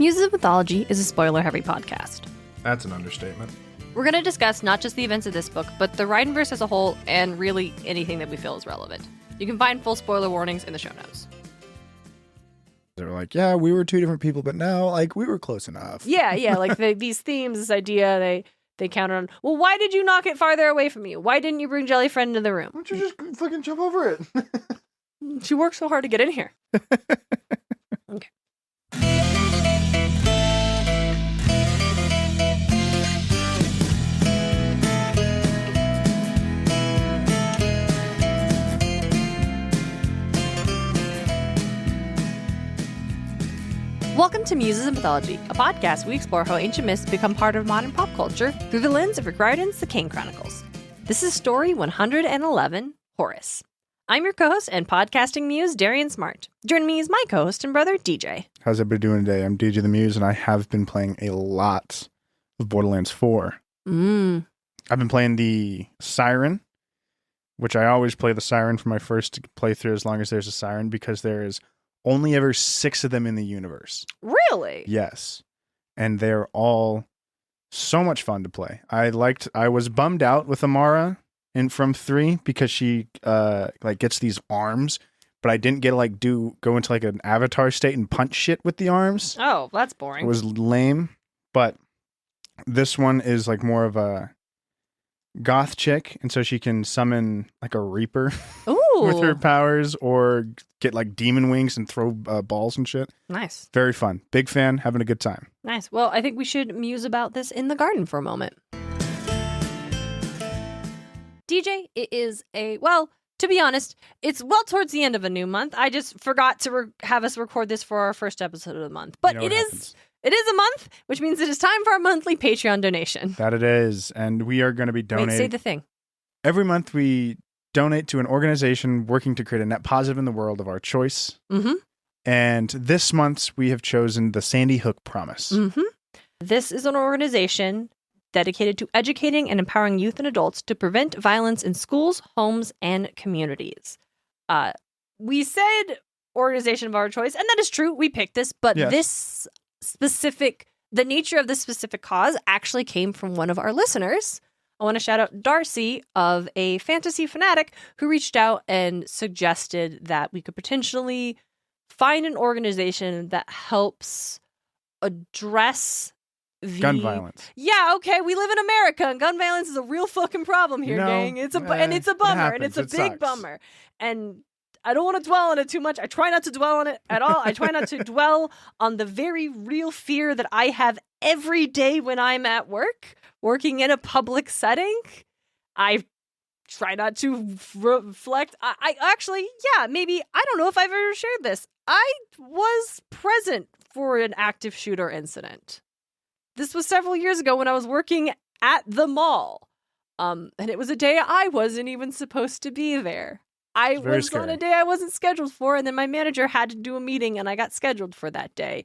Muses of Mythology is a spoiler-heavy podcast. That's an understatement. We're going to discuss not just the events of this book, but the Rhineverse as a whole, and really anything that we feel is relevant. You can find full spoiler warnings in the show notes. They were like, yeah, we were two different people, but now, like, we were close enough. Yeah, like these themes, this idea, they counter on, well, why did you knock it farther away from you? Why didn't you bring Jellyfriend into the room? Why don't you just fucking jump over it? She worked so hard to get in here. Okay. Welcome to Muses of Mythology, a podcast where we explore how ancient myths become part of modern pop culture through the lens of Rick The King Chronicles. This is story 111, Horus. I'm your co-host and podcasting muse, Darien Smart. Joining me is my co-host and brother, DJ. How's everybody doing today? I'm DJ the Muse, and I have been playing a lot of Borderlands 4. I've been playing the Siren, which I always play the Siren for my first playthrough as long as there's a Siren, because there is only ever 6 of them in the universe. Really? Yes. And they're all so much fun to play. I was bummed out with Amara from 3 because she gets these arms, but I didn't get to go into like an avatar state and punch shit with the arms. Oh, that's boring. It was lame. But this one is like more of a goth chick, and so she can summon like a reaper with her powers, or get like demon wings and throw balls and shit. Nice. Very fun. Big fan. Having a good time. Nice. Well, I think we should muse about this in the garden for a moment. DJ, it is to be honest, it's towards the end of a new month. I just forgot to have us record this for our first episode of the month. But it is a month, which means it is time for our monthly Patreon donation. That it is. And we are going to be donating. Wait, say the thing. Every month we donate to an organization working to create a net positive in the world of our choice. Mm-hmm. And this month we have chosen the Sandy Hook Promise. Mm-hmm. This is an organization dedicated to educating and empowering youth and adults to prevent violence in schools, homes, and communities. We said organization of our choice, and that is true. We picked this, but yes. The nature of this specific cause actually came from one of our listeners. I want to shout out Darcy of A Fantasy Fanatic, who reached out and suggested that we could potentially find an organization that helps address gun violence. Yeah, okay, we live in America, and gun violence is a real fucking problem here, gang. It's a bummer, and it's a big bummer. And I don't want to dwell on it too much. I try not to dwell on it at all. I try not to dwell on the very real fear that I have every day when I'm at work, working in a public setting. I try not to reflect. I actually, maybe, I don't know if I've ever shared this. I was present for an active shooter incident. This was several years ago when I was working at the mall. And it was a day I wasn't even supposed to be there. I was on a day I wasn't scheduled for, and then my manager had to do a meeting, and I got scheduled for that day.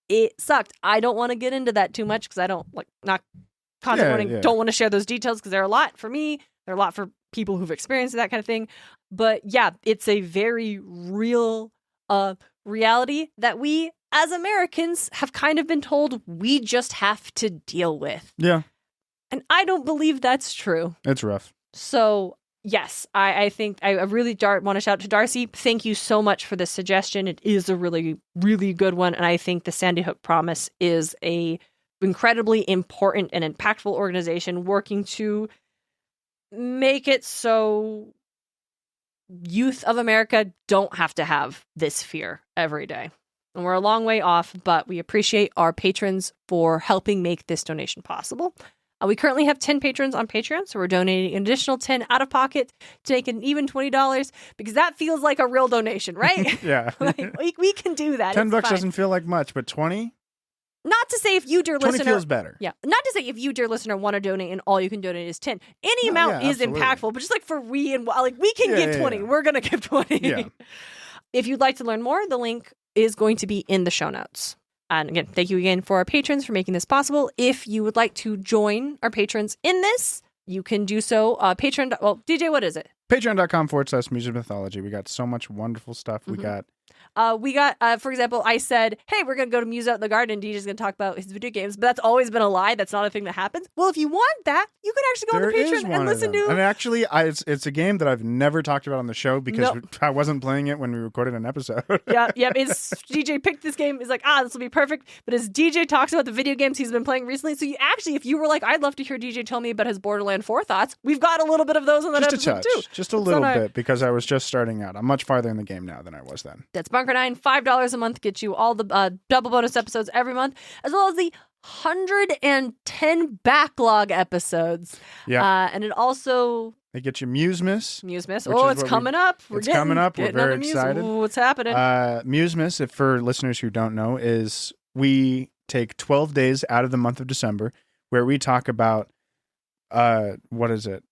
It sucked. I don't want to get into that too much because I don't don't want to share those details because they're a lot for me. They're a lot for people who've experienced that kind of thing. But yeah, it's a very real reality that we as Americans have kind of been told we just have to deal with. Yeah. And I don't believe that's true. It's rough. So yes, I think I really want to shout out to Darcy. Thank you so much for this suggestion. It is a really, really good one. And I think the Sandy Hook Promise is a incredibly important and impactful organization working to make it so youth of America don't have to have this fear every day. And we're a long way off, but we appreciate our patrons for helping make this donation possible. We currently have 10 patrons on Patreon, so we're donating an additional 10 out of pocket to make an even $20, because that feels like a real donation, right? Yeah. we can do that. $10 doesn't feel like much, but 20? Not to say if you, dear 20 listener... feels better. Yeah. Not to say if you, dear listener, want to donate and all you can donate is 10. Any amount is impactful, but just like for we can give 20. Yeah. We're going to give 20. Yeah. If you'd like to learn more, the link is going to be in the show notes. And again, thank you again for our patrons for making this possible. If you would like to join our patrons in this, you can do so. Patreon. Well, DJ, what is it? Patreon.com/Muses of Mythology. We got so much wonderful stuff. We got We got, for example, I said, hey, we're going to go to Muse Out in the Garden and DJ's going to talk about his video games, but that's always been a lie. That's not a thing that happens. Well, if you want that, you can actually go on the Patreon and listen to... And actually, it's a game that I've never talked about on the show because I wasn't playing it when we recorded an episode. Yep. It's DJ picked this game. He's like, this will be perfect. But as DJ talks about the video games he's been playing recently, so you actually, if you were like, I'd love to hear DJ tell me about his Borderlands 4 thoughts, we've got a little bit of those on that episode too. Just a little bit, because I was just starting out. I'm much farther in the game now than I was then. That's Bunker 9, $5 a month gets you all the double bonus episodes every month, as well as the 110 backlog episodes. Yeah. And it also... They get you Musemas. Oh, it's coming up. It's coming up. We're very excited. Ooh, what's happening? Musemas, if for listeners who don't know, is we take 12 days out of the month of December where we talk about, what is it?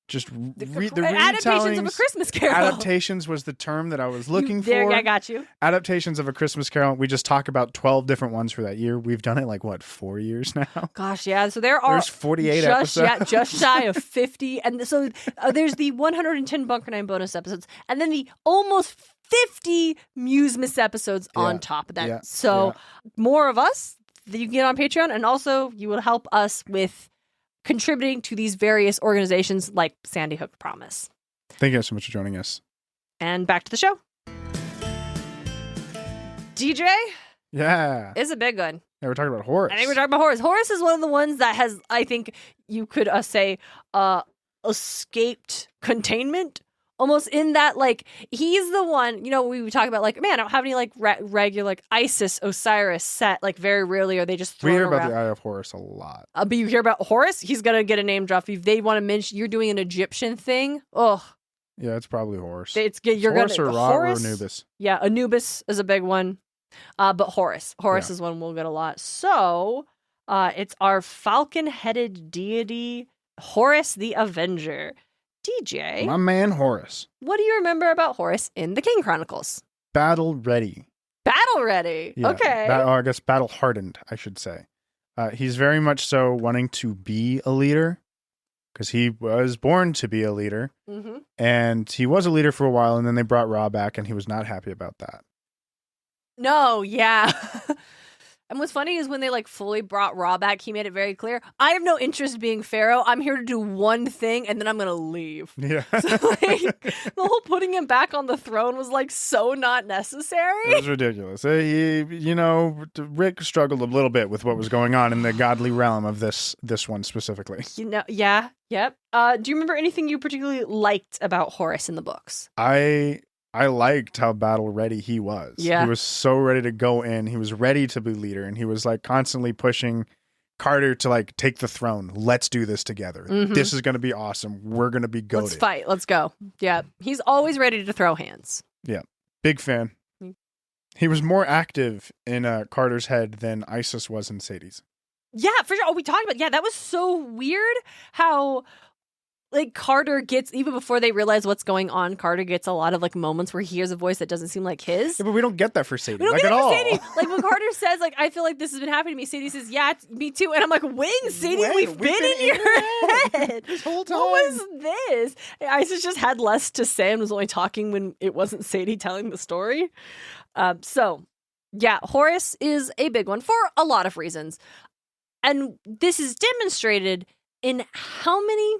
Just the adaptations of A Christmas Carol. Adaptations was the term that I was looking for. I got you. Adaptations of A Christmas Carol. We just talk about 12 different ones for that year. We've done it 4 years now? Gosh, yeah. So there's 48 episodes. Yeah, just shy of 50. And so there's the 110 Bunker 9 bonus episodes, and then the almost 50 Musemas episodes on top of that. Yeah. So more of us that you can get on Patreon, and also you will help us with contributing to these various organizations like Sandy Hook Promise. Thank you so much for joining us. And back to the show. DJ? Yeah. Is a big one. Yeah, we're talking about Horus. I think we're talking about Horus. Horus is one of the ones that has, I think you could say, escaped containment. Almost in that, he's the one, we would talk about, man, I don't have any, regular, Isis, Osiris set, very rarely are they just thrown around. We hear about the Eye of Horus a lot. But you hear about Horus, he's going to get a name drop. If they want to mention, you're doing an Egyptian thing, yeah, it's probably Horus. Horus or Ra or Anubis. Yeah, Anubis is a big one. But Horus is one we'll get a lot. So, it's our falcon-headed deity, Horus the Avenger. DJ. My man Horus. What do you remember about Horus in the King Chronicles? Battle ready. Battle ready? Yeah, okay. I guess battle hardened, I should say. He's very much so wanting to be a leader because he was born to be a leader. Mm-hmm. And he was a leader for a while, and then they brought Ra back, and he was not happy about that. No, yeah. And what's funny is when they fully brought Ra back, he made it very clear, I have no interest in being Pharaoh. I'm here to do one thing and then I'm going to leave. Yeah. So the whole putting him back on the throne was so not necessary. It was ridiculous. Rick struggled a little bit with what was going on in the godly realm of this one specifically. Yeah. Yep. Do you remember anything you particularly liked about Horus in the books? I liked how battle ready he was. Yeah. He was so ready to go in. He was ready to be leader, and he was constantly pushing Carter to take the throne. Let's do this together. Mm-hmm. This is going to be awesome. We're going to be goated. Let's fight. Let's go. Yeah. He's always ready to throw hands. Yeah. Big fan. Mm-hmm. He was more active in Carter's head than Isis was in Sadie's. Yeah, for sure. Oh, we talked about, that was so weird how Carter gets, even before they realize what's going on, Carter gets a lot of moments where he hears a voice that doesn't seem like his. Yeah, but we don't get that for Sadie. We don't get at all. Sadie. When Carter says, I feel like this has been happening to me, Sadie says, yeah, me too. And I'm like, when, Sadie? We've been in your head this whole time. What was this? Isis just had less to say and was only talking when it wasn't Sadie telling the story. Horus is a big one for a lot of reasons. And this is demonstrated in how many,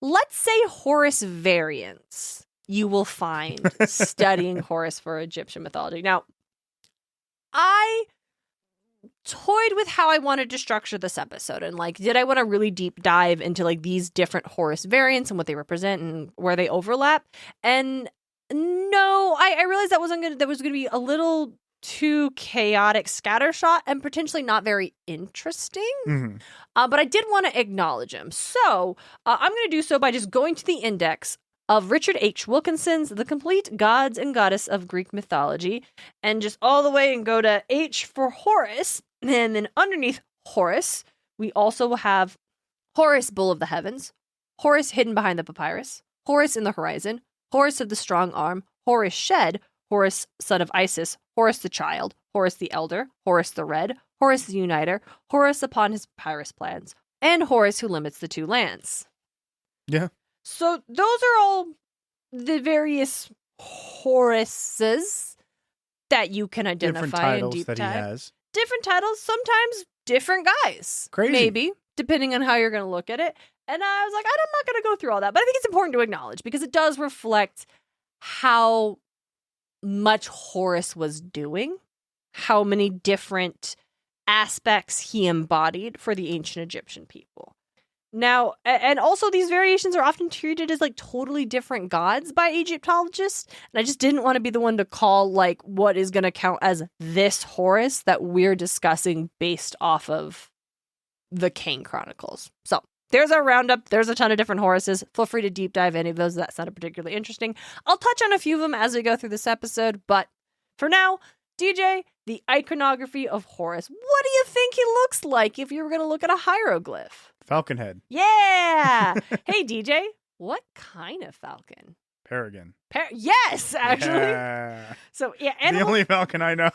let's say, Horus variants you will find studying Horus for Egyptian mythology. Now, I toyed with how I wanted to structure this episode, and did I want to really deep dive into these different Horus variants and what they represent and where they overlap? And no, I realized that was going to be a little too chaotic, scattershot, and potentially not very interesting. Mm-hmm. But I did want to acknowledge him. So I'm going to do so by just going to the index of Richard H. Wilkinson's The Complete Gods and Goddess of Greek Mythology, and just all the way and go to H for Horus. And then underneath Horus, we also have Horus, Bull of the Heavens, Horus hidden behind the papyrus, Horus in the horizon, Horus of the strong arm, Horus shed, Horus, son of Isis, Horus the child, Horus the elder, Horus the red, Horus the uniter, Horus upon his papyrus plans, and Horus who limits the two lands. Yeah. So those are all the various Horuses that you can identify in deep dive. Different titles that he has. Different titles, sometimes different guys. Crazy. Maybe, depending on how you're going to look at it. And I was like, I'm not going to go through all that. But I think it's important to acknowledge because it does reflect how much Horus was doing, how many different aspects he embodied for the ancient Egyptian people. Now, and also these variations are often treated as like totally different gods by Egyptologists. And I just didn't want to be the one to call like what is going to count as this Horus that we're discussing based off of the Kane Chronicles. So there's our roundup. There's a ton of different Horuses. Feel free to deep dive any of those. That sounded particularly interesting. I'll touch on a few of them as we go through this episode. But for now, DJ, the iconography of Horus. What do you think he looks like if you were going to look at a hieroglyph? Falcon head. Yeah. Hey, DJ, what kind of falcon? Peregrine. Yes, actually. Yeah. So, yeah. The only falcon I know.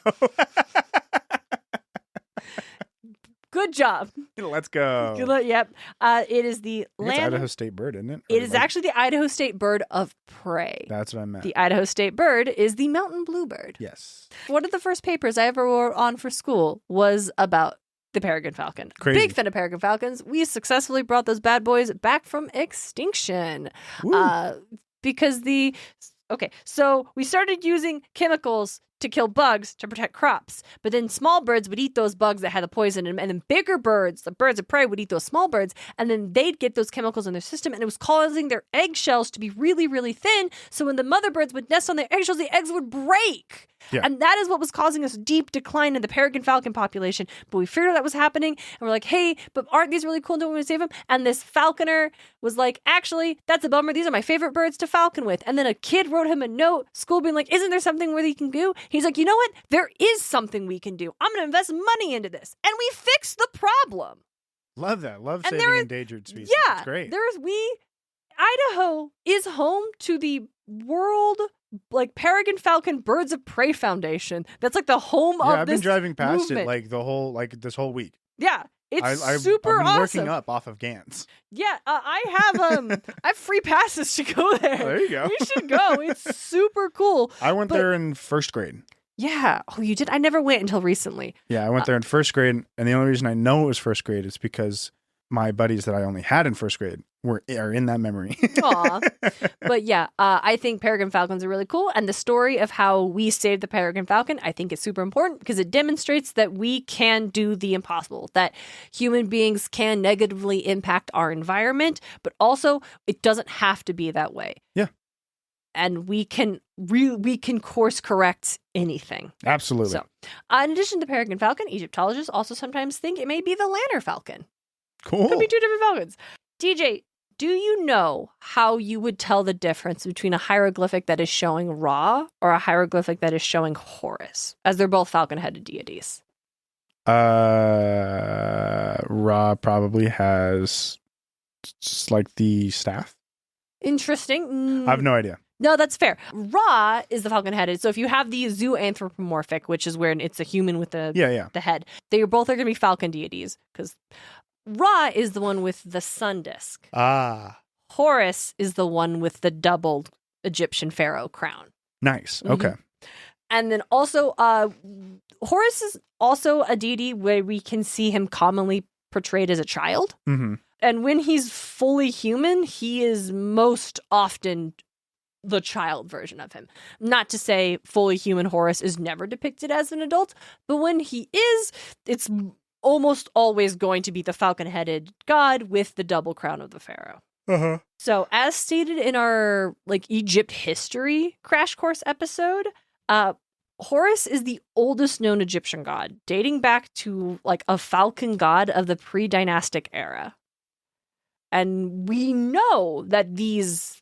Good job. Let's go. Yep. It is the It's Idaho State bird, isn't it? It is actually the Idaho State bird of prey. That's what I meant. The Idaho State bird is the mountain bluebird. Yes. One of the first papers I ever wrote on for school was about the Peregrine Falcon. Crazy. Big fan of Peregrine Falcons. We successfully brought those bad boys back from extinction. Because so we started using chemicals to kill bugs to protect crops. But then small birds would eat those bugs that had the poison in them. And then bigger birds, the birds of prey, would eat those small birds. And then they'd get those chemicals in their system. And it was causing their eggshells to be really, really thin. So when the mother birds would nest on their eggshells, the eggs would break. Yeah. And that is what was causing us deep decline in the Peregrine Falcon population. But we figured out that was happening. And we're like, hey, but aren't these really cool? Don't we want to save them? And this falconer was like, actually, that's a bummer. These are my favorite birds to falcon with. And then a kid wrote him a note, school being like, isn't there something where you can do? He's like, you know what? There is something we can do. I'm going to invest money into this. And we fixed the problem. Love that. Love saving endangered species. Yeah. It's great. Idaho is home to the World Peregrine Falcon Birds of Prey Foundation. That's like the home of this I've been driving past movement. it this whole week. Yeah. It's I've super been awesome. working up off of Gans. Yeah, I have free passes to go there. There you go. We should go. It's super cool. I went there in first grade. Yeah. Oh, you did? I never went until recently. Yeah, I went there in first grade, and the only reason I know it was first grade is because my buddies that I only had in first grade are in that memory. Aw. But yeah, I think Peregrine Falcons are really cool. And the story of how we saved the Peregrine Falcon, I think is super important because it demonstrates that we can do the impossible, that human beings can negatively impact our environment, but also it doesn't have to be that way. Yeah. And we can course correct anything. Absolutely. So, in addition to Peregrine Falcon, Egyptologists also sometimes think it may be the Lanner Falcon. Cool. Could be two different falcons. DJ, do you know how you would tell the difference between a hieroglyphic that is showing Ra or a hieroglyphic that is showing Horus, as they're both falcon-headed deities? Ra probably has like the staff. Interesting. I have no idea. No, that's fair. Ra is the falcon-headed. So if you have the zoanthropomorphic, which is where it's a human with the head, they both are going to be falcon deities because Ra is the one with the sun disk. Horus is the one with the doubled Egyptian pharaoh crown. Nice. Okay. Mm-hmm. And then also, Horus is also a deity where we can see him commonly portrayed as a child. Mm-hmm. And when he's fully human, he is most often the child version of him. Not to say fully human Horus is never depicted as an adult, but when he is, it's almost always going to be the falcon-headed god with the double crown of the pharaoh. Uh-huh. So as stated in our Egypt history crash course episode, Horus is the oldest known Egyptian god, dating back to a falcon god of the pre-dynastic era. And we know that these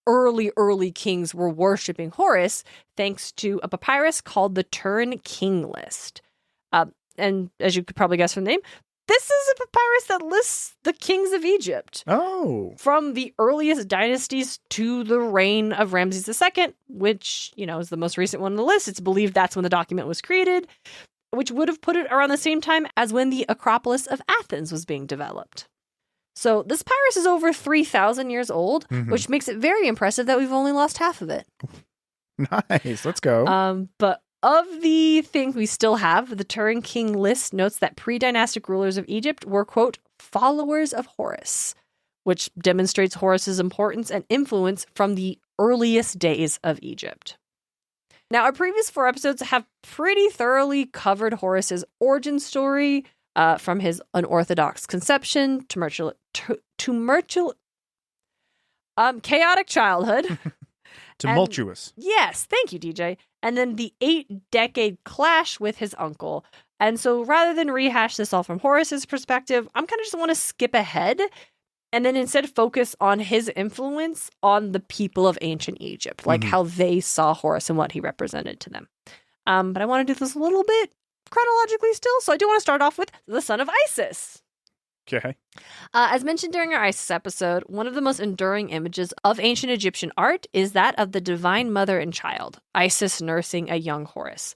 early kings were worshipping Horus thanks to a papyrus called the Turin King List. And as you could probably guess from the name, this is a papyrus that lists the kings of Egypt. Oh. From the earliest dynasties to the reign of Ramses II, which, is the most recent one on the list. It's believed that's when the document was created, which would have put it around the same time as when the Acropolis of Athens was being developed. So this papyrus is over 3,000 years old, which makes it very impressive that we've only lost half of it. Nice. Let's go. But of the things we still have, the Turin King list notes that pre-dynastic rulers of Egypt were, quote, followers of Horus, which demonstrates Horus's importance and influence from the earliest days of Egypt. Now, our previous 4 episodes have pretty thoroughly covered Horus's origin story, from his unorthodox conception, chaotic childhood. Tumultuous. Yes, thank you, DJ. And then the 8-decade clash with his uncle. And so rather than rehash this all from Horus's perspective, I'm kind of just want to skip ahead and then instead focus on his influence on the people of ancient Egypt, like how they saw Horus and what he represented to them. But I want to do this a little bit chronologically still, so I do want to start off with the son of Isis. Okay. As mentioned during our Isis episode, one of the most enduring images of ancient Egyptian art is that of the divine mother and child, Isis nursing a young Horus.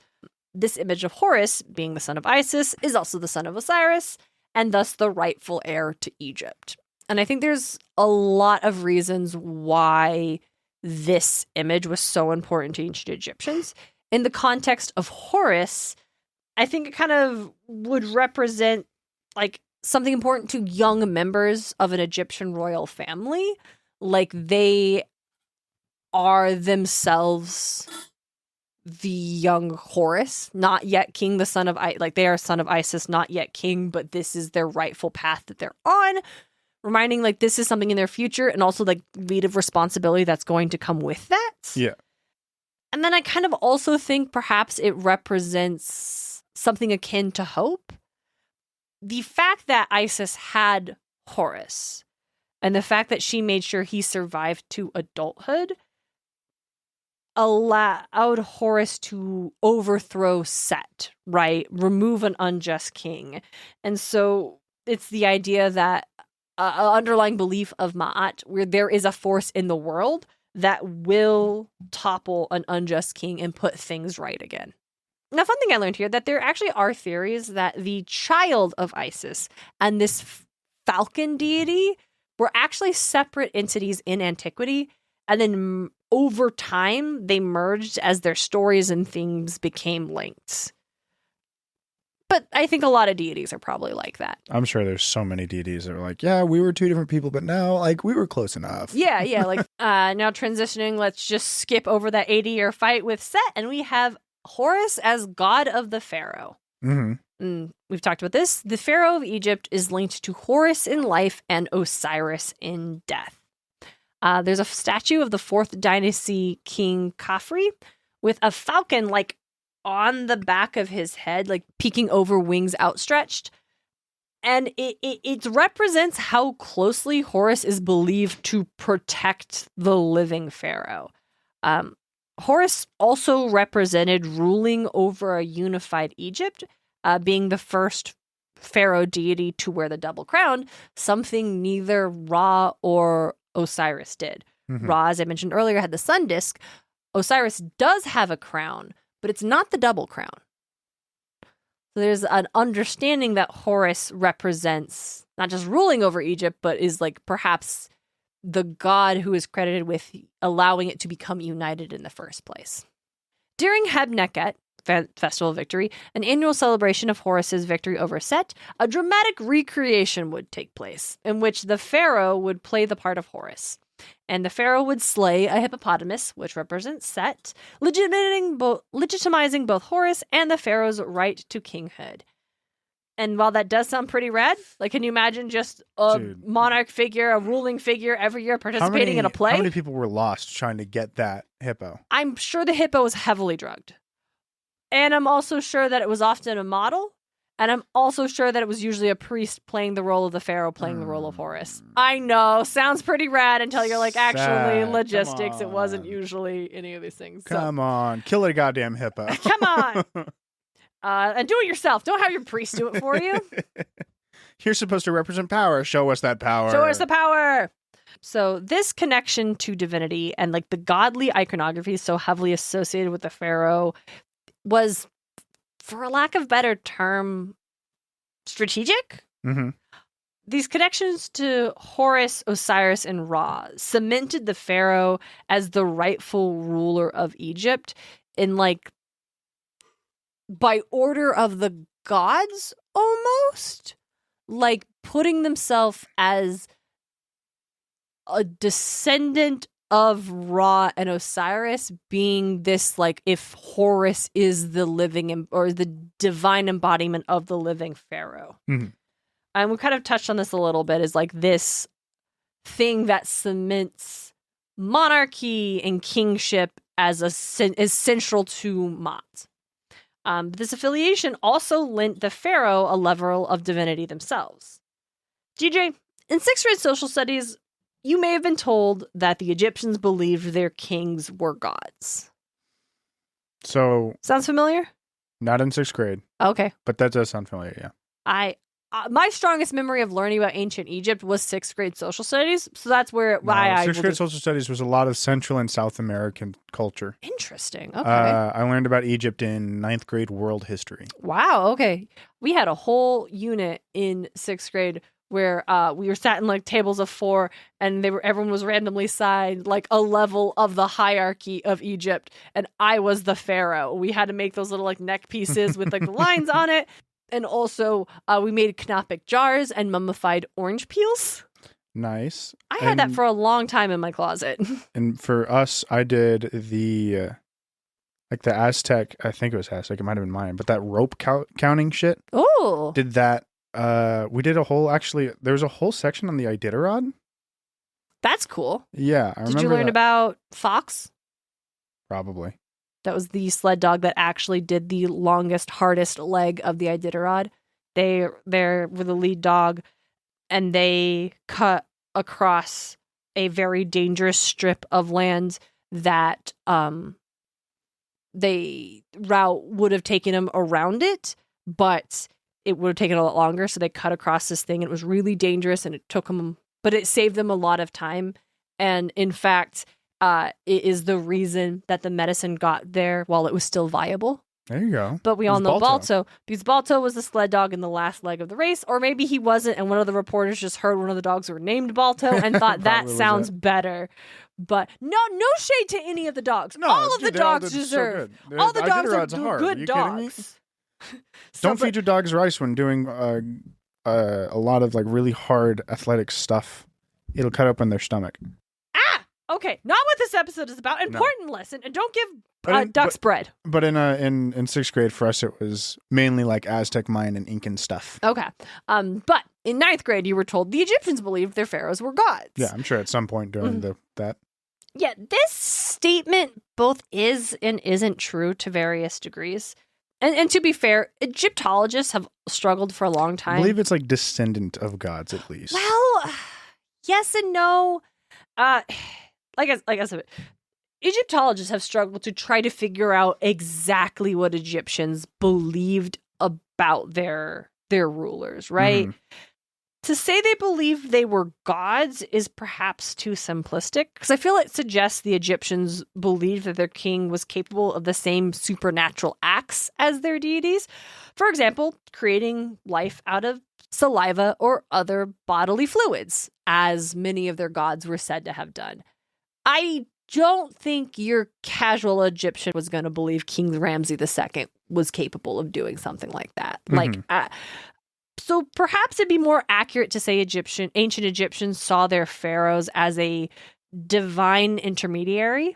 This image of Horus, being the son of Isis, is also the son of Osiris, and thus the rightful heir to Egypt. And I think there's a lot of reasons why this image was so important to ancient Egyptians. In the context of Horus, I think it kind of would represent like something important to young members of an Egyptian royal family. Like they are themselves the young Horus, not yet king, the son of like they are son of Isis, not yet king, but this is their rightful path that they're on. Reminding like this is something in their future and also like weight of responsibility that's going to come with that. Yeah. And then I kind of also think perhaps it represents something akin to hope. The fact that Isis had Horus and the fact that she made sure he survived to adulthood allowed Horus to overthrow Set, right? Remove an unjust king. And so it's the idea that underlying belief of Ma'at, where there is a force in the world that will topple an unjust king and put things right again. Now, fun thing I learned here, that there actually are theories that the child of Isis and this falcon deity were actually separate entities in antiquity, and then over time, they merged as their stories and themes became linked. But I think a lot of deities are probably like that. I'm sure there's so many deities that are like, yeah, we were 2 different people, but now, like, we were close enough. Yeah. Like, now transitioning, let's just skip over that 80-year fight with Set, and we have Horus as god of the pharaoh. We've talked about this. The pharaoh of Egypt is linked to Horus in life and Osiris in death. There's a statue of the 4th dynasty king Khafre with a falcon, like, on the back of his head, like peeking over, wings outstretched. And it represents how closely Horus is believed to protect the living pharaoh. Horus also represented ruling over a unified Egypt, being the first pharaoh deity to wear the double crown, something neither Ra or Osiris did. Ra, as I mentioned earlier, had the sun disk. Osiris does have a crown, but it's not the double crown. So there's an understanding that Horus represents not just ruling over Egypt, but is like perhaps the god who is credited with allowing it to become united in the first place. During Heb-Neket, Festival of Victory, an annual celebration of Horus's victory over Set, a dramatic recreation would take place in which the pharaoh would play the part of Horus. And the pharaoh would slay a hippopotamus, which represents Set, legitimizing both Horus and the pharaoh's right to kinghood. And while that does sound pretty rad, like, can you imagine just a monarch figure, a ruling figure every year participating in a play? How many people were lost trying to get that hippo? I'm sure the hippo was heavily drugged. And I'm also sure that it was often a model. And I'm also sure that it was usually a priest playing the role of the pharaoh, playing the role of Horus. I know, sounds pretty rad until you're like, actually, logistics, it wasn't usually any of these things. Come on, kill a goddamn hippo. Come on. And do it yourself. Don't have your priest do it for you. You're supposed to represent power. Show us that power. Show us the power. So this connection to divinity and like the godly iconography so heavily associated with the pharaoh was, for a lack of better term, strategic. These connections to Horus, Osiris, and Ra cemented the pharaoh as the rightful ruler of Egypt in like by order of the gods, almost like putting themselves as a descendant of Ra and Osiris, being this, like, if Horus is the living or the divine embodiment of the living pharaoh. Mm-hmm. And we kind of touched on this a little bit, is like this thing that cements monarchy and kingship as is central to Ma'at. This affiliation also lent the pharaoh a level of divinity themselves. DJ, in 6th grade social studies, you may have been told that the Egyptians believed their kings were gods. So... Sounds familiar? Not in 6th grade. Okay. But that does sound familiar, yeah. My strongest memory of learning about ancient Egypt was 6th grade social studies, so that's where 6th grade social studies was a lot of Central and South American culture. Interesting. Okay. I learned about Egypt in 9th grade world history. Wow. Okay. We had a whole unit in 6th grade where we were sat in like tables of 4, and everyone was randomly assigned like a level of the hierarchy of Egypt, and I was the pharaoh. We had to make those little like neck pieces with like the lines on it. And also, we made canopic jars and mummified orange peels. Nice. I had that for a long time in my closet. And for us, I did the Aztec, I think it was Aztec, it might have been mine, but that rope counting shit. Oh. Did that. We did there was a whole section on the Iditarod. That's cool. Yeah, I remember. Did you learn about Fox? Probably. That was the sled dog that actually did the longest, hardest leg of the Iditarod. They were the lead dog, and they cut across a very dangerous strip of land that route would have taken them around it, but it would have taken a lot longer. So they cut across this thing, and it was really dangerous, and it took them, but it saved them a lot of time. And in fact, it is the reason that the medicine got there while it was still viable. There you go. But we all know Balto, because Balto was the sled dog in the last leg of the race, or maybe he wasn't, and one of the reporters just heard one of the dogs were named Balto and thought that sounds better. But no shade to any of the dogs. No, all of the dogs deserve. So all the dogs are good dogs. Don't feed your dogs rice when doing a lot of like really hard athletic stuff. It'll cut open their stomach. Okay, not what this episode is about. Important lesson, and don't give ducks bread. But in 6th grade for us, it was mainly like Aztec, Mayan, and Incan stuff. Okay, but in 9th grade, you were told the Egyptians believed their pharaohs were gods. Yeah, I'm sure at some point during that. Yeah, this statement both is and isn't true to various degrees. And to be fair, Egyptologists have struggled for a long time. I believe it's like descendant of gods, at least. Well, yes and no. Like I said, Egyptologists have struggled to try to figure out exactly what Egyptians believed about their rulers, right? Mm-hmm. To say they believed they were gods is perhaps too simplistic, because I feel it suggests the Egyptians believed that their king was capable of the same supernatural acts as their deities. For example, creating life out of saliva or other bodily fluids, as many of their gods were said to have done. I don't think your casual Egyptian was going to believe King Ramses II was capable of doing something like that. Mm-hmm. So perhaps it'd be more accurate to say ancient Egyptians saw their pharaohs as a divine intermediary.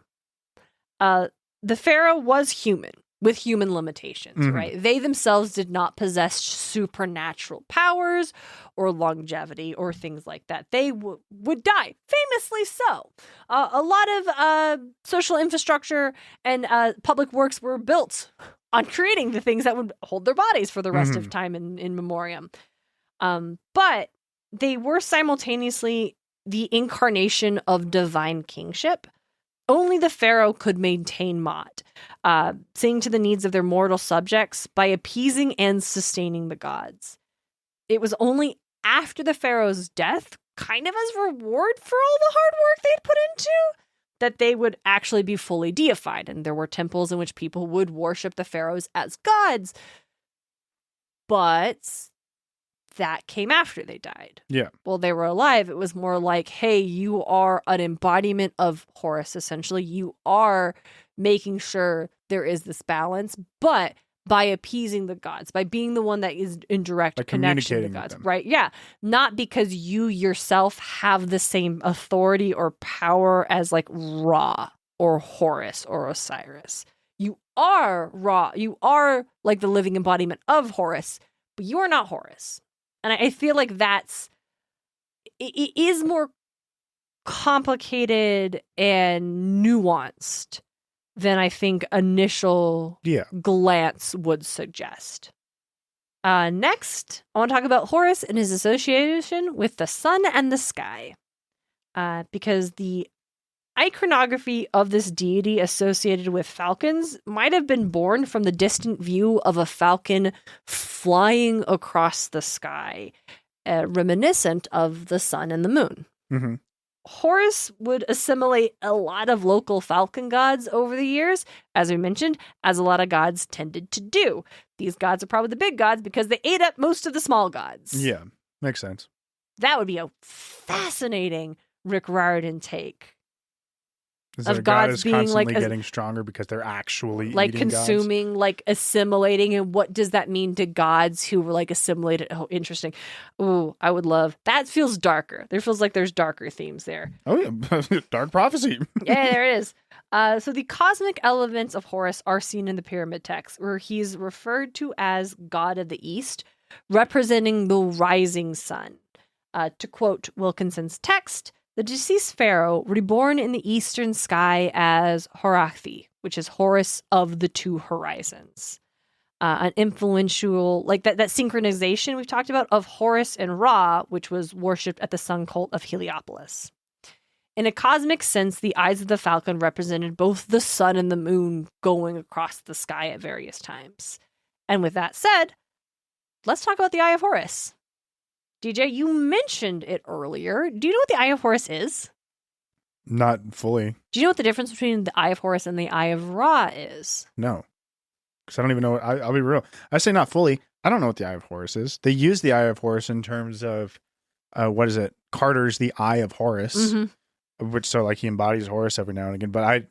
The pharaoh was human, with human limitations, mm-hmm. right? They themselves did not possess supernatural powers or longevity or things like that. They would die, famously so. A lot of social infrastructure and public works were built on creating the things that would hold their bodies for the rest of time in memoriam. But they were simultaneously the incarnation of divine kingship. Only the pharaoh could maintain Ma'at, seeing to the needs of their mortal subjects by appeasing and sustaining the gods. It was only after the pharaoh's death, kind of as reward for all the hard work they'd put into, that they would actually be fully deified, and there were temples in which people would worship the pharaohs as gods. But that came after they died. Yeah. While they were alive, it was more like, hey, you are an embodiment of Horus, essentially. You are making sure there is this balance, but by appeasing the gods, by being the one that is in direct connection to the gods, right? Yeah. Not because you yourself have the same authority or power as like Ra or Horus or Osiris. You are Ra. You are like the living embodiment of Horus, but you are not Horus. And I feel like it is more complicated and nuanced than I think initial glance would suggest. Next, I want to talk about Horus and his association with the sun and the sky. Because the iconography of this deity associated with falcons might have been born from the distant view of a falcon flying across the sky, reminiscent of the sun and the moon. Mm-hmm. Horus would assimilate a lot of local falcon gods over the years, as we mentioned, as a lot of gods tended to do. These gods are probably the big gods because they ate up most of the small gods. Yeah, makes sense. That would be a fascinating Rick Riordan take. Is that of a god gods is being constantly like getting stronger because they're actually like eating consuming, gods? like assimilating, and what does that mean to gods who were like assimilated? Oh, interesting. Ooh, I would love that. Feels darker. There feels like there's darker themes there. Oh yeah, dark prophecy. Yeah, there it is. So the cosmic elements of Horus are seen in the pyramid text, where he's referred to as God of the East, representing the rising sun. To quote Wilkinson's text, the deceased pharaoh reborn in the eastern sky as Horathi, which is Horus of the two horizons. An influential, like that synchronization we've talked about of Horus and Ra, which was worshipped at the sun cult of Heliopolis. In a cosmic sense, the eyes of the falcon represented both the sun and the moon going across the sky at various times. And with that said, let's talk about the Eye of Horus. DJ, you mentioned it earlier. Do you know what the Eye of Horus is? Not fully. Do you know what the difference between the Eye of Horus and the Eye of Ra is? No. Because I don't even know. I'll be real. I say not fully. I don't know what the Eye of Horus is. They use the Eye of Horus in terms of, what is it? Carter's The Eye of Horus. Mm-hmm. Which, so like he embodies Horus every now and again. But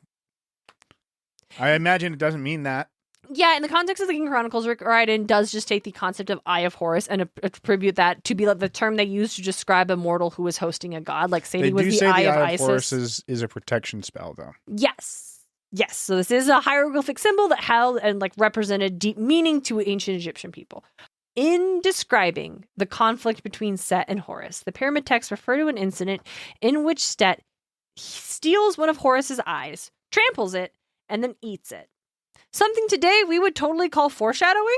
I imagine it doesn't mean that. Yeah, in the context of the King Chronicles, Rick Riordan does just take the concept of Eye of Horus and attribute that to be like the term they use to describe a mortal who is hosting a god. Like say he was the Eye of Isis. Horus is a protection spell, though. Yes. So this is a hieroglyphic symbol that held and like represented deep meaning to ancient Egyptian people. In describing the conflict between Set and Horus, the pyramid texts refer to an incident in which Set steals one of Horus's eyes, tramples it, and then eats it. Something today we would totally call foreshadowing.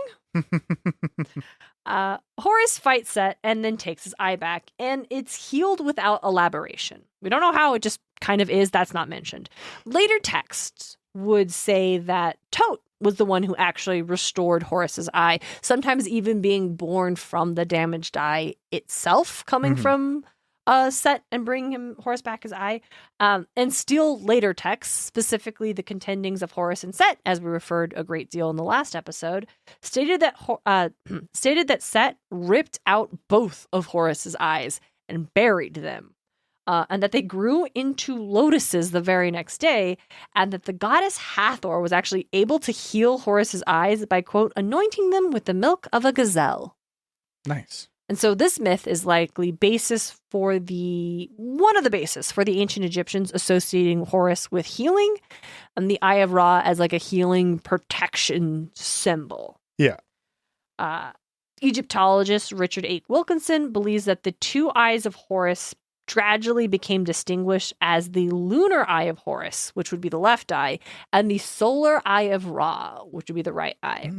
Horus fights Set and then takes his eye back, and it's healed without elaboration. We don't know how, it just kind of is. That's not mentioned. Later texts would say that Tot was the one who actually restored Horus's eye, sometimes even being born from the damaged eye itself, coming from Set and bring Horus back his eye. And still later texts, specifically the contendings of Horus and Set, as we referred a great deal in the last episode, stated that Set ripped out both of Horus's eyes and buried them. And that they grew into lotuses the very next day, and that the goddess Hathor was actually able to heal Horus's eyes by, quote, anointing them with the milk of a gazelle. Nice. And so this myth is likely one of the basis for the ancient Egyptians associating Horus with healing, and the Eye of Ra as like a healing protection symbol. Yeah. Egyptologist Richard H. Wilkinson believes that the two eyes of Horus gradually became distinguished as the lunar eye of Horus, which would be the left eye, and the solar eye of Ra, which would be the right eye.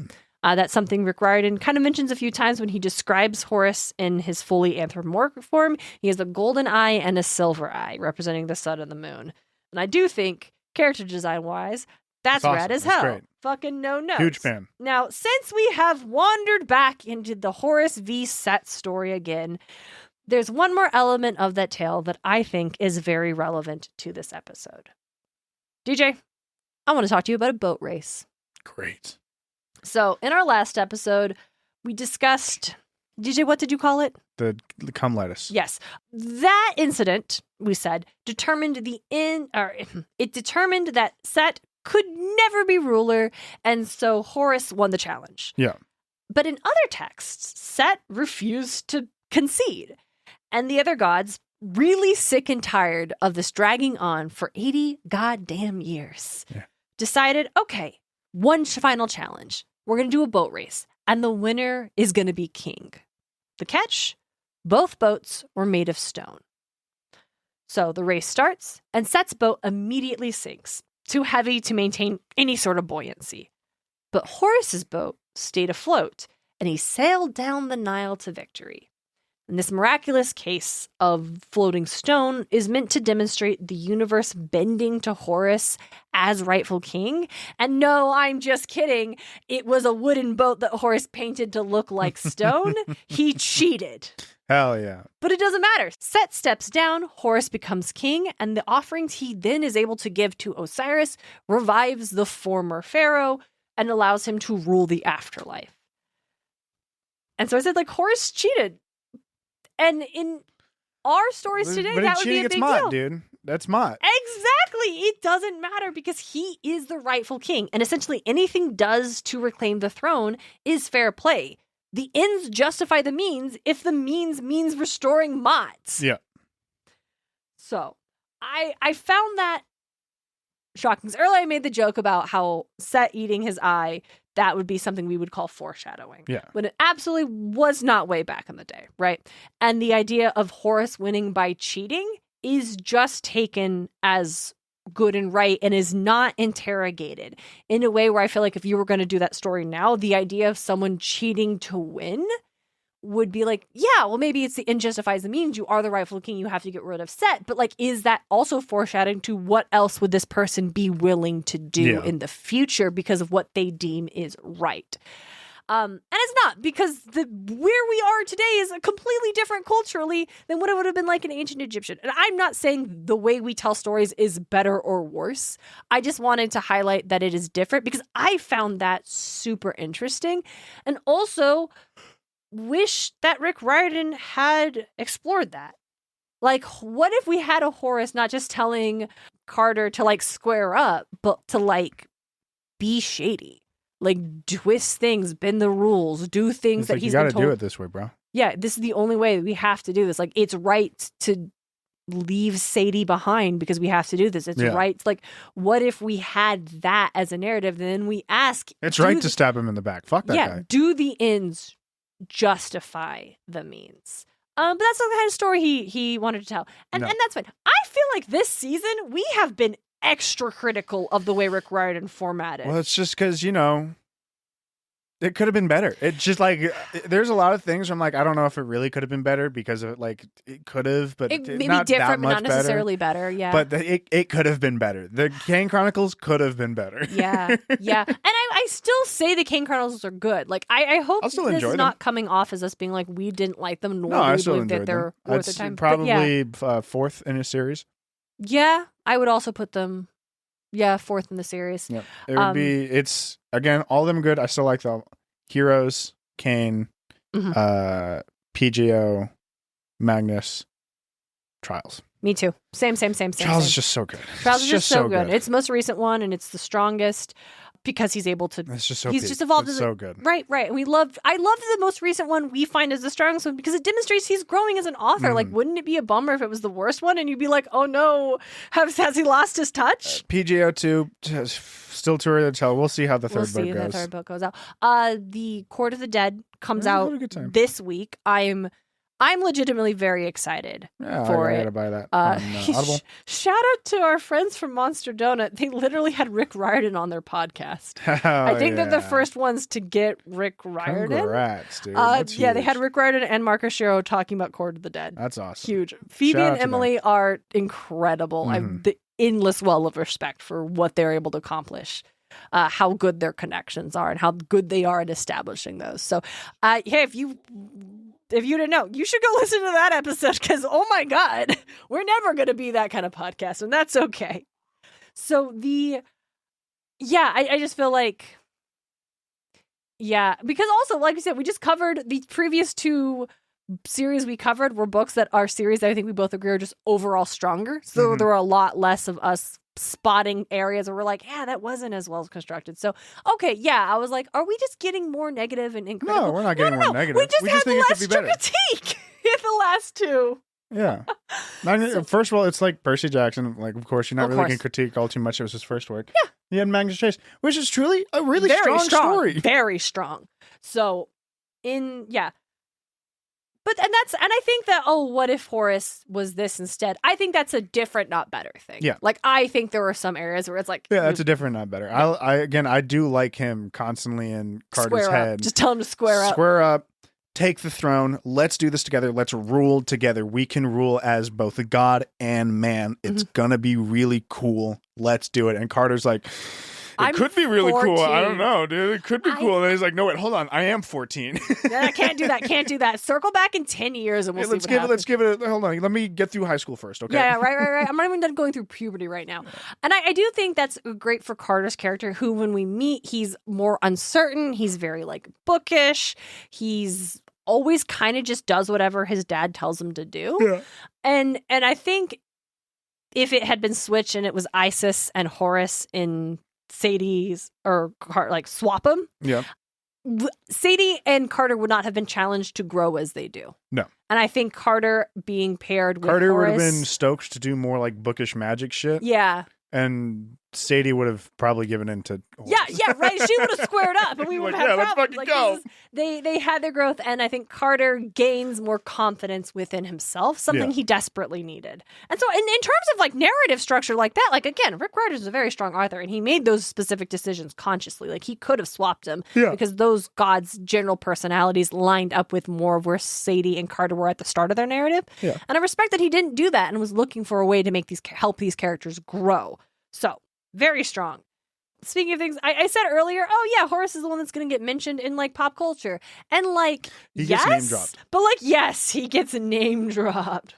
That's something Rick Riordan kind of mentions a few times when he describes Horus in his fully anthropomorphic form. He has a golden eye and a silver eye, representing the sun and the moon. And I do think, character design-wise, that's awesome. rad as That's hell. great. Fucking no notes. Huge fan. Now, since we have wandered back into the Horus v. Set story again, there's one more element of that tale that I think is very relevant to this episode. DJ, I want to talk to you about a boat race. Great. So, in our last episode, we discussed, DJ, what did you call it? The cum lettuce. Yes. That incident, we said, determined that Set could never be ruler, and so Horus won the challenge. Yeah. But in other texts, Set refused to concede, and the other gods, really sick and tired of this dragging on for 80 goddamn years, decided, okay, one final challenge. We're going to do a boat race, and the winner is going to be king. The catch? Both boats were made of stone. So the race starts, and Set's boat immediately sinks, too heavy to maintain any sort of buoyancy. But Horus's boat stayed afloat, and he sailed down the Nile to victory. And this miraculous case of floating stone is meant to demonstrate the universe bending to Horus as rightful king. And no, I'm just kidding. It was a wooden boat that Horus painted to look like stone. He cheated. Hell yeah. But it doesn't matter. Set steps down, Horus becomes king, and the offerings he then is able to give to Osiris revives the former pharaoh and allows him to rule the afterlife. And so I said, like, Horus cheated. And in our stories today, that would be a big deal. Dude. That's Mott. Exactly. It doesn't matter because he is the rightful king. And essentially anything does to reclaim the throne is fair play. The ends justify the means if the means restoring Mott. Yeah. So I found that shocking. Earlier I made the joke about how Set eating his eye, that would be something we would call foreshadowing. Yeah. When it absolutely was not way back in the day, right? And the idea of Horus winning by cheating is just taken as good and right and is not interrogated in a way where I feel like if you were going to do that story now, the idea of someone cheating to win would be like, yeah, well, maybe it's the end justifies the means. You are the rightful king. You have to get rid of Set. But like, is that also foreshadowing to what else would this person be willing to do in the future because of what they deem is right? And it's not, because where we are today is completely different culturally than what it would have been like in ancient Egyptian. And I'm not saying the way we tell stories is better or worse. I just wanted to highlight that it is different because I found that super interesting. And also wish that Rick Riordan had explored that. Like, what if we had a Horus not just telling Carter to like square up, but to like be shady, like twist things, bend the rules, do things that he's been told. You got to do it this way, bro. Yeah, this is the only way we have to do this. Like, it's right to leave Sadie behind because we have to do this. It's right. Like, what if we had that as a narrative? Then we ask. It's right to stab him in the back. Fuck that guy. Do the ends justify the means? But that's the kind of story he wanted to tell. And that's fine. I feel like this season we have been extra critical of the way Rick Riordan formatted. Well, it's just because, it could have been better. It's just like, there's a lot of things where I'm like, I don't know if it really could have been better because of like, it could have, but it may not be different, that but much not necessarily better. Yeah. But it could have been better. The Kane Chronicles could have been better. Yeah. Yeah. And I still say the Kane Chronicles are good. Like, I hope this is not coming off as us being like, we didn't like them, nor do we believe that they're worth the time. Probably fourth in a series. Yeah. I would also put them, fourth in the series. Yeah. It would be, it's, again, all of them good. I still like the Heroes, Kane, PGO, Magnus, Trials. Me too. Same. Trials is just so good. Trials is just so good. It's the most recent one, and it's the strongest because he's able to. It's just so. He's just evolved. It's so good. Right. I love the most recent one we find as the strongest one because it demonstrates he's growing as an author. Like, wouldn't it be a bummer if it was the worst one and you'd be like, oh no, has he lost his touch? PGO 2, still too early to tell. We'll see how the third book goes. The third book goes out. The Court of the Dead comes out this week. I'm legitimately very excited for it. I gotta buy that on Audible. Shout out to our friends from Monster Donut. They literally had Rick Riordan on their podcast. I think they're the first ones to get Rick Riordan. Congrats, dude. That's huge. They had Rick Riordan and Marcus Shiro talking about Court of the Dead. That's awesome. Huge. Phoebe and Emily are incredible. I have the endless well of respect for what they're able to accomplish. How good their connections are and how good they are at establishing those. So, hey, if you didn't know, you should go listen to that episode because, oh my God, we're never going to be that kind of podcast, and that's okay. So I just feel like, because also, like we said, we just covered the previous two series we covered were books that are series that I think we both agree are just overall stronger. So there were a lot less of us spotting areas where we're like, yeah, that wasn't as well constructed. So, okay, yeah, I was like, are we just getting more negative and critical? No, we're not getting more negative. We just had think less to critique in the last two. Yeah. First of all, it's like Percy Jackson. Like, of course, you're not really going to critique all too much. It was his first work. Yeah. He had Magnus Chase, which is truly a really strong story. Very strong. So, But I think that, what if Horus was this instead? I think that's a different, not better thing. Yeah. Like, I think there were some areas where it's like, yeah, that's a different, not better. Yeah. I do like him constantly in Carter's head. Just tell him to square up. Square up. Take the throne. Let's do this together. Let's rule together. We can rule as both a god and man. It's gonna be really cool. Let's do it. And Carter's like, it could be really 14. Cool. I don't know, dude. It could be cool. And then he's like, no, wait, hold on. I am 14. I can't do that. Can't do that. Circle back in 10 years and we'll see what happens. Let's give it. Hold on. Let me get through high school first, okay? Yeah, right. I'm not even done going through puberty right now. And I do think that's great for Carter's character, who, when we meet, he's more uncertain. He's very, like, bookish. He's always kind of just does whatever his dad tells him to do. Yeah. And I think if it had been switched and it was Isis and Horus in Sadie's, or like swap them. Yeah. Sadie and Carter would not have been challenged to grow as they do. No. And I think Carter being paired with Carter Horus, would have been stoked to do more like bookish magic shit. Yeah. And Sadie would have probably given in to Horus. Yeah, right. She would have squared up and we would have had problems. Let's fucking go. They had their growth, and I think Carter gains more confidence within himself, something he desperately needed. And so in terms of like narrative structure like that, like again, Rick Riordan's a very strong author, and he made those specific decisions consciously. Like he could have swapped them because those gods' general personalities lined up with more of where Sadie and Carter were at the start of their narrative. Yeah. And I respect that he didn't do that and was looking for a way to make help these characters grow. So very strong. Speaking of things, I said earlier, Horus is the one that's going to get mentioned in like pop culture. And like, he gets name dropped. But like, yes, he gets name dropped.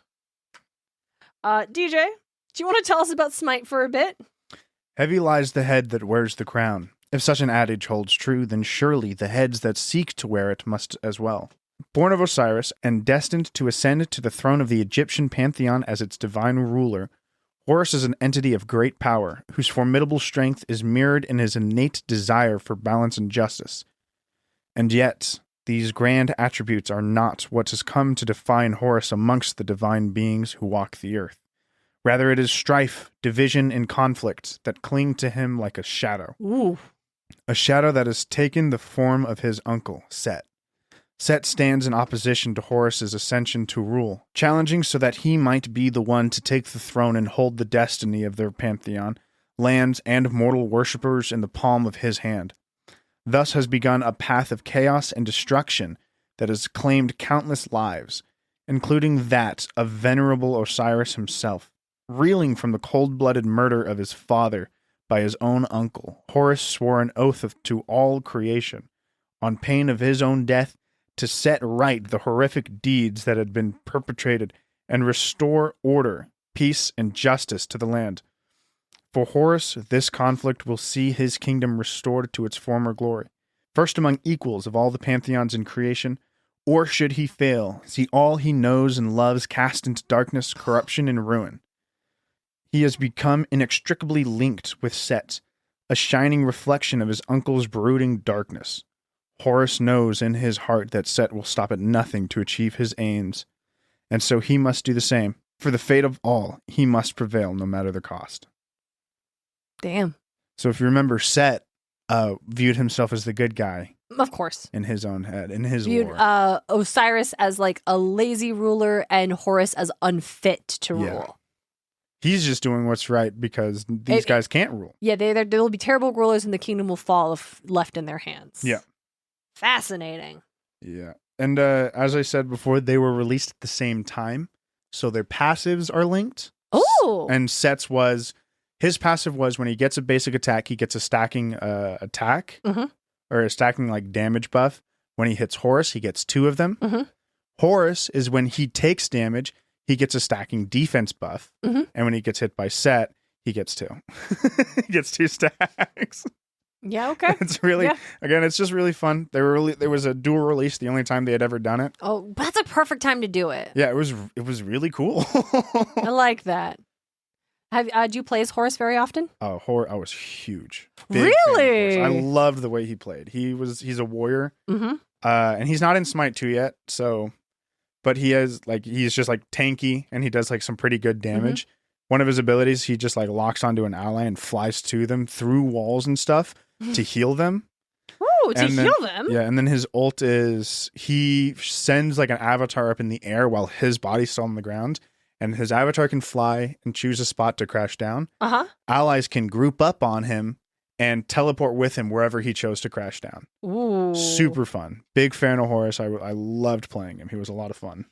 DJ, do you want to tell us about SMITE for a bit? Heavy lies the head that wears the crown. If such an adage holds true, then surely the heads that seek to wear it must as well. Born of Osiris and destined to ascend to the throne of the Egyptian pantheon as its divine ruler, Horus is an entity of great power, whose formidable strength is mirrored in his innate desire for balance and justice. And yet, these grand attributes are not what has come to define Horus amongst the divine beings who walk the earth. Rather, it is strife, division, and conflict that cling to him like a shadow. Ooh. A shadow that has taken the form of his uncle, Set. Set stands in opposition to Horus's ascension to rule, challenging so that he might be the one to take the throne and hold the destiny of their pantheon, lands, and mortal worshippers in the palm of his hand. Thus has begun a path of chaos and destruction that has claimed countless lives, including that of venerable Osiris himself. Reeling from the cold-blooded murder of his father by his own uncle, Horus swore an oath to all creation, on pain of his own death, to set right the horrific deeds that had been perpetrated and restore order, peace, and justice to the land. For Horus, this conflict will see his kingdom restored to its former glory, first among equals of all the pantheons in creation, or should he fail, see all he knows and loves cast into darkness, corruption, and ruin. He has become inextricably linked with Set, a shining reflection of his uncle's brooding darkness. Horus knows in his heart that Set will stop at nothing to achieve his aims, and so he must do the same. For the fate of all, he must prevail no matter the cost. Damn. So if you remember, Set viewed himself as the good guy. Of course. In his own head, in his viewed lore. Osiris as like a lazy ruler and Horus as unfit to rule. He's just doing what's right because these guys can't rule. Yeah, they'll be terrible rulers and the kingdom will fall if left in their hands. Yeah. Fascinating. Yeah. And as I said before, they were released at the same time. So their passives are linked. Oh. And Set's his passive was when he gets a basic attack, he gets a stacking attack. Mm-hmm. Or a stacking like damage buff. When he hits Horus, he gets 2 of them. Mm-hmm. Horus is when he takes damage, he gets a stacking defense buff. Mm-hmm. And when he gets hit by Set, he gets 2. He gets 2 stacks. Yeah, okay. It's really, again, it's just really fun. There was a dual release the only time they had ever done it. Oh, that's a perfect time to do it. Yeah, it was really cool. I like that. Do you play as Horus very often? Oh, I was huge. Really? I loved the way he played. He's a warrior. Mm-hmm. And he's not in Smite 2 yet, so, but he's just like tanky, and he does like some pretty good damage. Mm-hmm. One of his abilities, he just like locks onto an ally and flies to them through walls and stuff to heal them. Ooh, heal them? Yeah, and then his ult is he sends like an avatar up in the air while his body's still on the ground, and his avatar can fly and choose a spot to crash down. Uh-huh. Allies can group up on him and teleport with him wherever he chose to crash down. Ooh. Super fun. Big fan of Horus. I loved playing him. He was a lot of fun.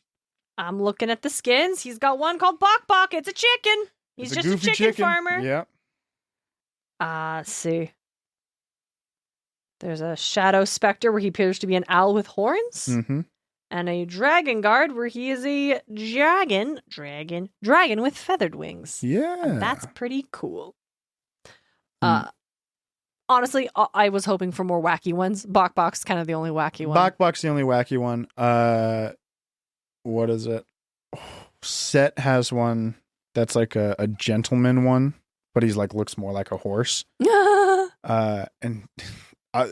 I'm looking at the skins. He's got one called Bok Bok. It's a chicken. He's just a chicken farmer. Yeah. Let's see. There's a Shadow Spectre where he appears to be an owl with horns. Mm-hmm. And a Dragon Guard where he is a dragon with feathered wings. Yeah. And that's pretty cool. Honestly, I was hoping for more wacky ones. Bok Bok's kind of the only wacky one. Bok Bok's the only wacky one. What is it? Set has one that's like a gentleman one, but he's like looks more like a horse. And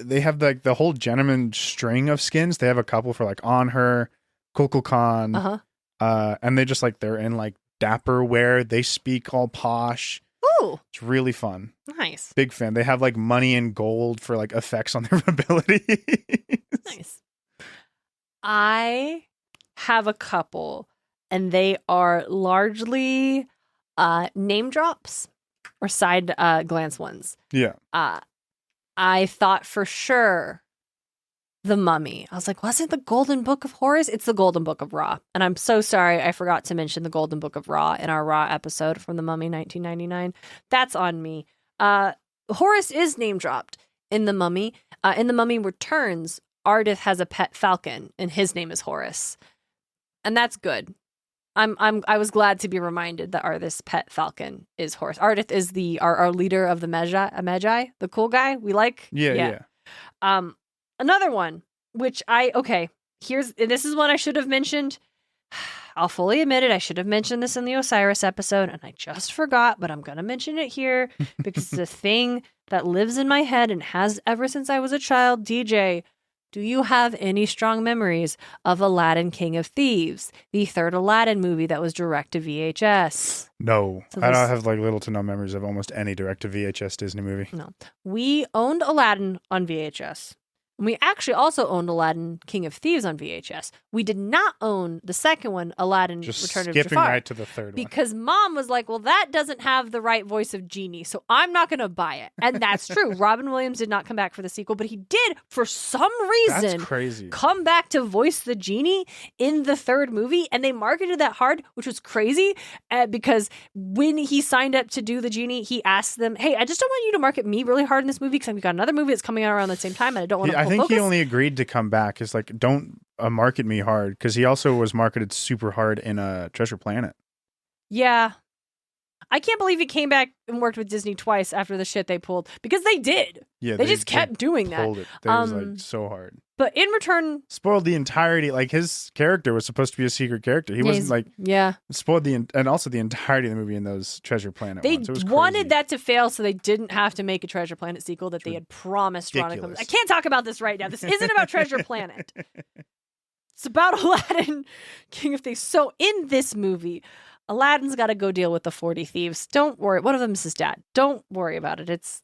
they have like the whole gentleman string of skins. They have a couple for like On Her, Kukulkan. Uh-huh. And they just like they're in like dapper wear. They speak all posh. Ooh. It's really fun. Nice. Big fan. They have like money and gold for like effects on their abilities. Nice. I have a couple, and they are largely name drops or side glance ones. Yeah. I thought for sure the Mummy. I was like, wasn't the Golden Book of Horus? It's the Golden Book of Ra. And I'm so sorry I forgot to mention the Golden Book of Ra in our Ra episode from the Mummy 1999. That's on me. Horus is name dropped in the Mummy. In the Mummy Returns, Ardith has a pet falcon, and his name is Horus. And that's good. I was glad to be reminded that Ardith's pet falcon is Horus. Ardith is our leader of the Magi, the cool guy we like. Yeah. Another one, which this is one I should have mentioned. I'll fully admit it. I should have mentioned this in the Osiris episode, and I just forgot, but I'm going to mention it here because it's a thing that lives in my head and has ever since I was a child. DJ, do you have any strong memories of Aladdin, King of Thieves, the third Aladdin movie that was direct to VHS? No, I don't have like little to no memories of almost any direct to VHS Disney movie. No, we owned Aladdin on VHS. We actually also owned Aladdin, King of Thieves on VHS. We did not own the second one, Aladdin, Just Return of skipping Jafar. right to the third one. Because Mom was like, well, that doesn't have the right voice of Genie, so I'm not going to buy it. And that's true. Robin Williams did not come back for the sequel, but he did, for some reason, That's crazy. come back to voice the Genie in the third movie. And they marketed that hard, which was crazy, because when he signed up to do the Genie, he asked them, hey, I just don't want you to market me really hard in this movie because we've got another movie that's coming out around the same time, and I don't want to pull I think focus. he only agreed to come back. It's like, don't market me hard, because he also was marketed super hard in Treasure Planet. Yeah. I can't believe he came back and worked with Disney twice after the shit they pulled, because they did. Yeah, they just kept doing that. It was like so hard. But in return, spoiled the entirety. Like, his character was supposed to be a secret character. He wasn't like spoiled and also the entirety of the movie in those Treasure Planet they ones. It was wanted crazy. that to fail so they didn't have to make a Treasure Planet sequel that they had promised Ron and Clemens. I can't talk about this right now. This isn't about Treasure Planet. It's about Aladdin, King of Thieves. So in this movie, Aladdin's got to go deal with the 40 thieves. Don't worry. One of them is his dad. Don't worry about it. It's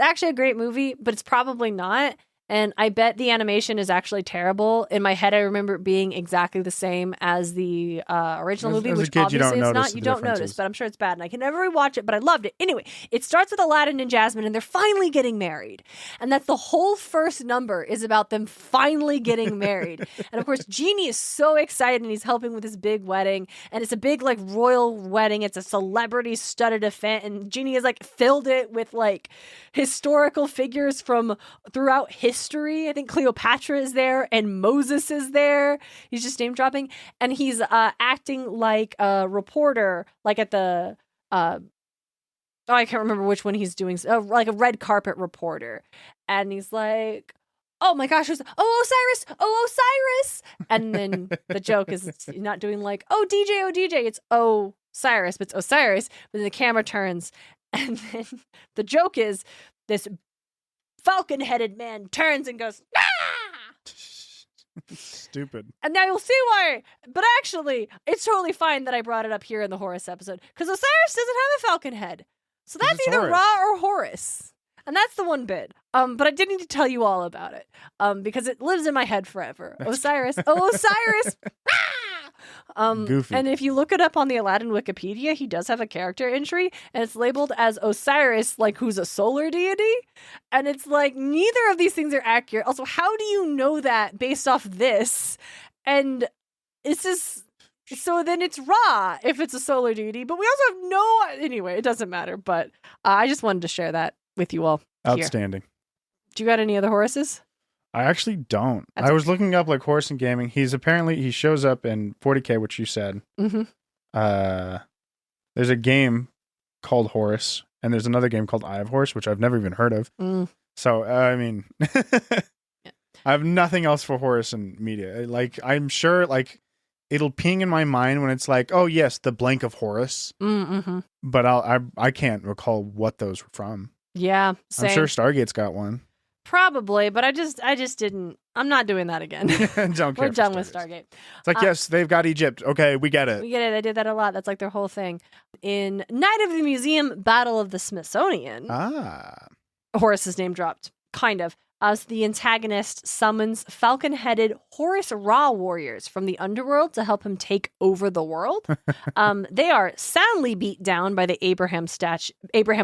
actually a great movie, but it's probably not. And I bet the animation is actually terrible. In my head, I remember it being exactly the same as the original movie, which obviously it's not. You don't notice, but I'm sure it's bad. And I can never rewatch it, but I loved it. Anyway, it starts with Aladdin and Jasmine, and they're finally getting married. And that's the whole first number is about them finally getting married. And of course, Genie is so excited, and he's helping with this big wedding. And it's a big, like, royal wedding. It's a celebrity studded event. And Genie has, like, filled it with, like, historical figures from throughout history. I think Cleopatra is there and Moses is there. He's just name dropping, and he's acting like a reporter, like at the I can't remember which one he's doing, like a red carpet reporter, and he's like, oh my gosh, Osiris, oh Osiris, and then the joke is not doing like, oh DJ, it's oh Cyrus, but it's Osiris. But then the camera turns, and then the joke is this falcon-headed man turns and goes, ah! Stupid. And now you'll see why. But actually, it's totally fine that I brought it up here in the Horus episode, because Osiris doesn't have a falcon head. So that's either Horus. Ra or Horus. And that's the one bit. But I did need to tell you all about it. Because it lives in my head forever. Osiris. Oh, Osiris! Goofy. And if you look it up on the Aladdin Wikipedia, he does have a character entry, and it's labeled as Osiris, like who's a solar deity. And it's like, neither of these things are accurate. Also, how do you know that based off this? And it's just... So then it's Ra if it's a solar deity, but we also have no... Anyway, it doesn't matter, but I just wanted to share that with you all here. Outstanding. Do you got any other Horuses? I actually don't. That's I was looking up like Horus and gaming. He shows up in 40K, which you said. Mm-hmm. There's a game called Horus, and there's another game called Eye of Horus, which I've never even heard of. So, I mean, I have nothing else for Horus and media. Like, I'm sure, like, it'll ping in my mind when it's like, oh yes, the blank of Horus. Mm-hmm. But I can't recall what those were from. Yeah, same. I'm sure Stargate's got one. Probably, but I just didn't. I'm not doing that again. Don't care. We're done with Stargate. It's like, yes, they've got Egypt. Okay, we get it. We get it. They did that a lot. That's like their whole thing. In Night of the Museum, Battle of the Smithsonian, Horus is name dropped, kind of, as the antagonist summons falcon-headed Horus Ra warriors from the underworld to help him take over the world. They are soundly beat down by the Abraham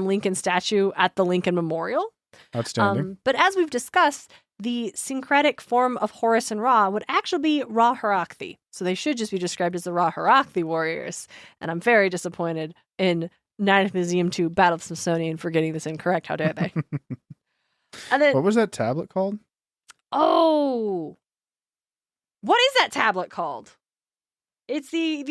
Lincoln statue at the Lincoln Memorial. Outstanding. But as we've discussed, the syncretic form of Horus and Ra would actually be Ra Harakthi. So they should just be described as the Ra Harakthi warriors. And I'm very disappointed in Night of the Museum 2 Battle of the Smithsonian for getting this incorrect. How dare they? And then, what was that tablet called? Oh, what is that tablet called? It's the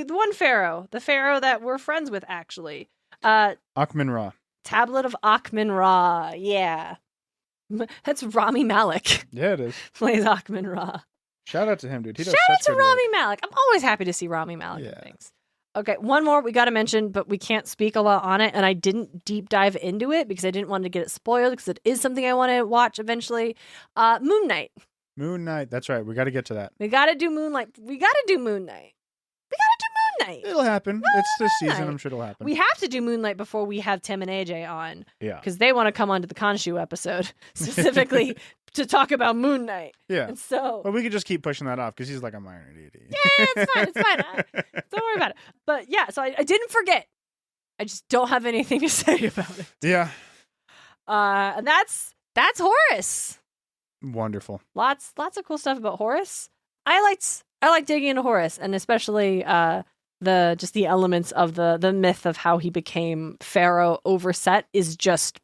one pharaoh, the pharaoh that we're friends with, actually. Akhmin Ra. Tablet of Akhmin Ra. Yeah, that's Rami Malek. Yeah, it is. Plays Akhmin Ra. Shout out to him, dude. Shout out to Rami Malek. I'm always happy to see Rami Malek in things. Okay, one more we got to mention, but we can't speak a lot on it, and I didn't deep dive into it because I didn't want to get it spoiled because it is something I want to watch eventually. Moon Knight. Moon Knight. That's right. We got to get to that. We got to do Moonlight. We got to do Moon Knight. We got to do Moon Knight. It'll happen. It's this season. I'm sure it'll happen. We have to do Moonlight before we have Tim and AJ on. Yeah. Because they want to come onto the Khonshu episode specifically to talk about Moon Knight. Yeah. And so. But we could just keep pushing that off because he's like a minor deity. Yeah, it's fine. It's fine. Don't worry about it. But yeah, so I didn't forget. I just don't have anything to say about it. Yeah. And that's Horus. Wonderful. Lots of cool stuff about Horus. I like digging into Horus, and especially the elements of the myth of how he became Pharaoh over Set is just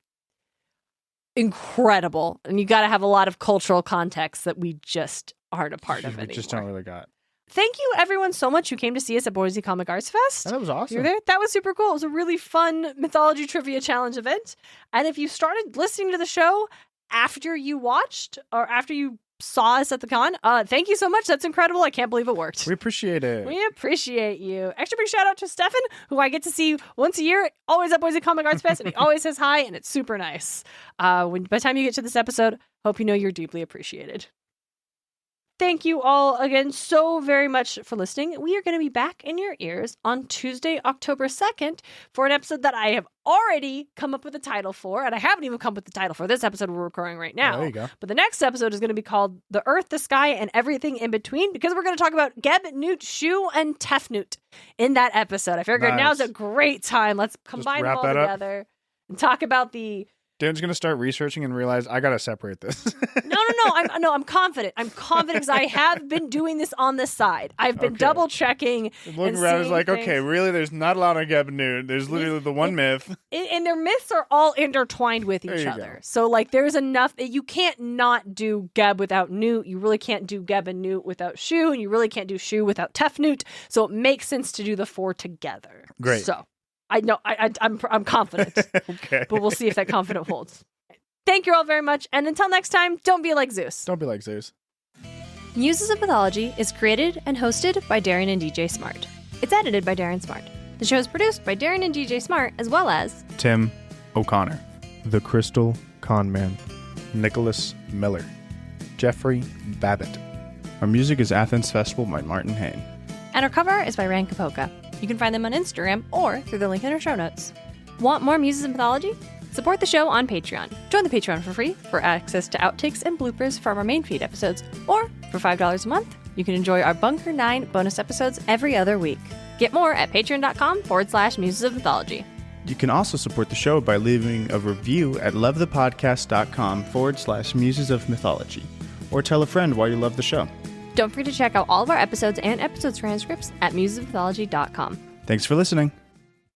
incredible. And you got to have a lot of cultural context that we just aren't a part of anymore. We just don't really got. Thank you, everyone, so much who came to see us at Boise Comic Arts Fest. That was awesome. You were there? That was super cool. It was a really fun Mythology Trivia Challenge event. And if you started listening to the show after you watched or after you saw us at the con, thank you so much. That's incredible. I can't believe it worked. We appreciate it. We appreciate you. Extra big shout out to Stefan, who I get to see once a year, always at Boise Comic Arts Fest, and he always says hi, and it's super nice. By the time you get to this episode, hope you know you're deeply appreciated. Thank you all again so very much for listening. We are going to be back in your ears on Tuesday, October 2nd for an episode that I have already come up with a title for, and I haven't even come up with the title for this episode we're recording right now. There you go. But the next episode is going to be called The Earth, the Sky, and Everything in Between, because we're going to talk about Geb, Newt, Shu, and Tefnut in that episode. I figured now's a great time. Let's combine them all together and talk about the... Dan's going to start researching and realize I got to separate this. No. I'm confident. I'm confident because I have been doing this on this side. I've been double checking. Looking around is like, okay, really? There's not a lot on Geb and Newt. There's literally the one myth. And their myths are all intertwined with each other. Go. So, like, there's enough. You can't not do Geb without Newt. You really can't do Geb and Newt without Shu. And you really can't do Shu without Tefnut. So it makes sense to do the four together. Great. So I know I'm confident. Okay. But we'll see if that confidence holds. Thank you all very much, and until next time, don't be like Zeus. Don't be like Zeus. Muses of Mythology is created and hosted by Darien and DJ Smart. It's edited by Darien Smart. The show is produced by Darien and DJ Smart, as well as Tim O'Connor, The Crystal Conman, Nicholas Miller, Jeffrey Babbitt. Our music is Athens Festival by Martin Hain. And our cover is by Ran Kapoka. You can find them on Instagram or through the link in our show notes. Want more Muses of Mythology? Support the show on Patreon. Join the Patreon for free for access to outtakes and bloopers from our main feed episodes. Or for $5 a month, you can enjoy our Bunker 9 bonus episodes every other week. Get more at patreon.com/Muses of Mythology. You can also support the show by leaving a review at lovethepodcast.com/Muses of Mythology. Or tell a friend why you love the show. Don't forget to check out all of our episodes and episode transcripts at musesofmythology.com. Thanks for listening.